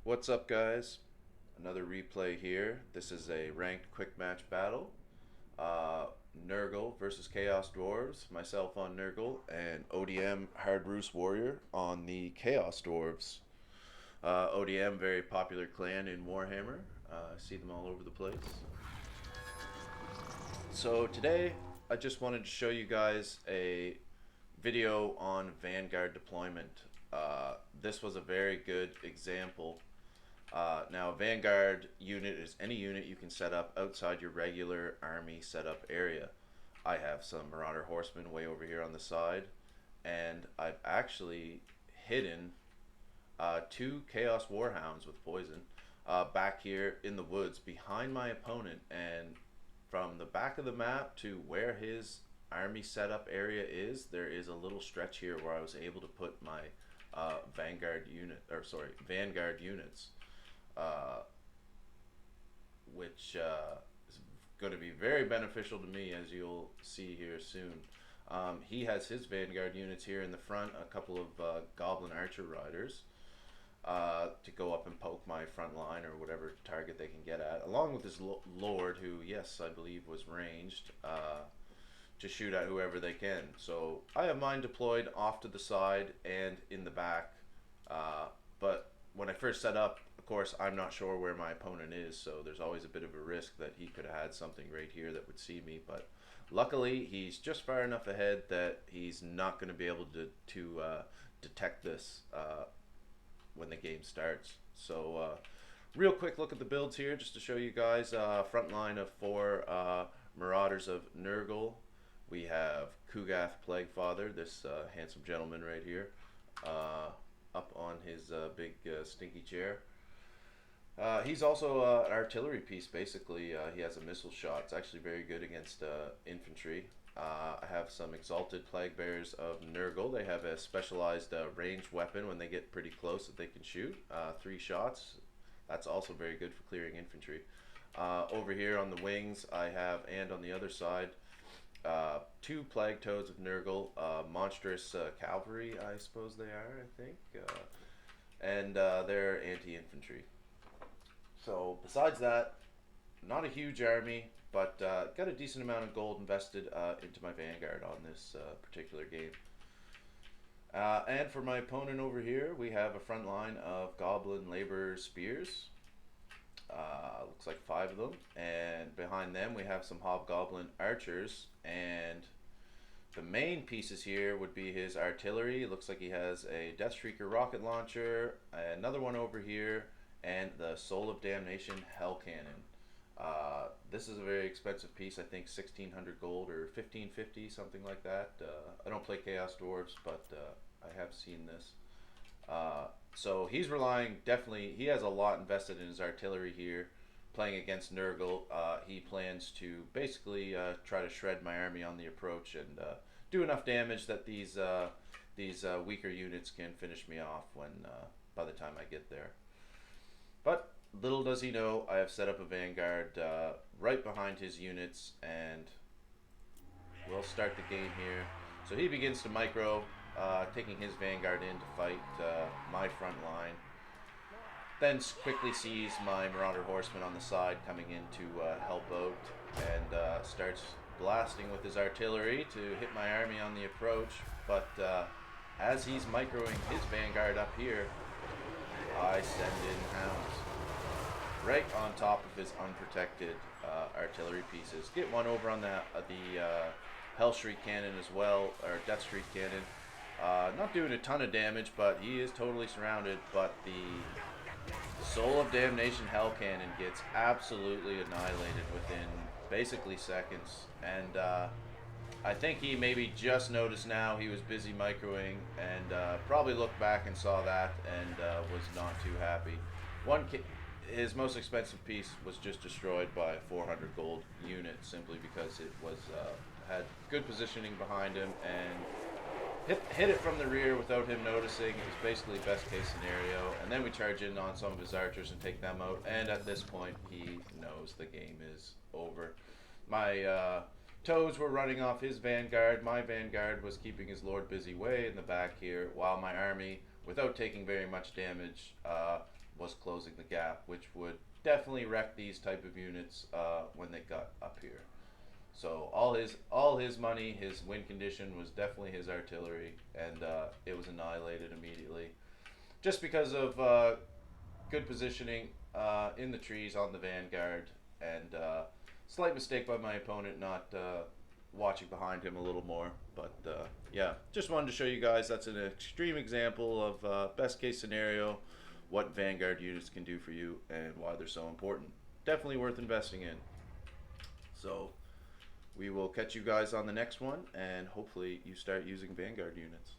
What's up, guys? Another replay here. This is a ranked quick match battle. Uh, Nurgle versus Chaos Dwarves. Myself on Nurgle and ODM Hard Roost Warrior on the Chaos Dwarves. ODM, very popular clan in Warhammer. I see them all over the place. So today, I just wanted to show you guys a video on Vanguard deployment. This was a very good example. Now, a Vanguard unit is any unit you can set up outside your regular army setup area. I have some Marauder Horsemen way over here on the side, and I've actually hidden two Chaos Warhounds with poison back here in the woods behind my opponent, and from the back of the map to where his army setup area is, there is a little stretch here where I was able to put my Vanguard units, uh, which is going to be very beneficial to me, as you'll see here soon. He has his Vanguard units here in the front, a couple of Goblin Archer Riders to go up and poke my front line or whatever target they can get at, along with his Lord, who, yes, I believe was ranged to shoot at whoever they can. So I have mine deployed off to the side and in the back, but when I first set up, of course, I'm not sure where my opponent is, so there's always a bit of a risk that he could have had something right here that would see me, but luckily he's just far enough ahead that he's not going to be able to detect this when the game starts. So real quick look at the builds here just to show you guys. Front line of four Marauders of Nurgle. We have Kugath Plaguefather, this handsome gentleman right here, up on his big stinky chair. He's also an artillery piece, basically. He has a missile shot. It's actually very good against infantry. I have some Exalted Plague Bearers of Nurgle. They have a specialized ranged weapon when they get pretty close that they can shoot. 3 shots. That's also very good for clearing infantry. Over here on the wings, I have, and on the other side, 2 Plague Toads of Nurgle. Monstrous Cavalry, I suppose they are, I think. And they're anti-infantry. So besides that, not a huge army, but got a decent amount of gold invested into my Vanguard on this particular game. And for my opponent over here, we have a front line of Goblin Laborer Spears. Looks like 5 of them. And behind them we have some Hobgoblin Archers. And the main pieces here would be his artillery. It looks like he has a Death Shrieker rocket launcher, another one over here, and the Soul of Damnation Hell Cannon. This is a very expensive piece. I think 1,600 gold or 1,550, something like that. I don't play Chaos Dwarves, but I have seen this. So he's relying, definitely, he has a lot invested in his artillery here. Playing against Nurgle, he plans to basically try to shred my army on the approach and do enough damage that these weaker units can finish me off when by the time I get there. But little does he know, I have set up a Vanguard right behind his units, and we'll start the game here. So he begins to micro, taking his Vanguard in to fight my front line. Then quickly sees my Marauder Horseman on the side coming in to help out, and starts blasting with his artillery to hit my army on the approach. But as he's microing his Vanguard up here, I send in hounds right on top of his unprotected artillery pieces. Get one over on the Hell Shriek Cannon as well, or Death Shriek Cannon. Not doing a ton of damage, but he is totally surrounded. But the Soul of Damnation Hell Cannon gets absolutely annihilated within basically seconds. And I think he maybe just noticed now. He was busy microing and probably looked back and saw that and was not too happy. His most expensive piece was just destroyed by a 400 gold unit simply because it was had good positioning behind him and hit it from the rear without him noticing. It was basically best case scenario, and then we charge in on some of his archers and take them out, and at this point he knows the game is over. My toads were running off his Vanguard. My Vanguard was keeping his Lord busy way in the back here, while my army, without taking very much damage, was closing the gap, which would definitely wreck these type of units when they got up here. So all his money, his win condition was definitely his artillery, and it was annihilated immediately, just because of good positioning in the trees on the Vanguard, and slight mistake by my opponent not watching behind him a little more. But yeah, just wanted to show you guys that's an extreme example of best case scenario, what Vanguard units can do for you and why they're so important. Definitely worth investing in. So we will catch you guys on the next one, and hopefully you start using Vanguard units.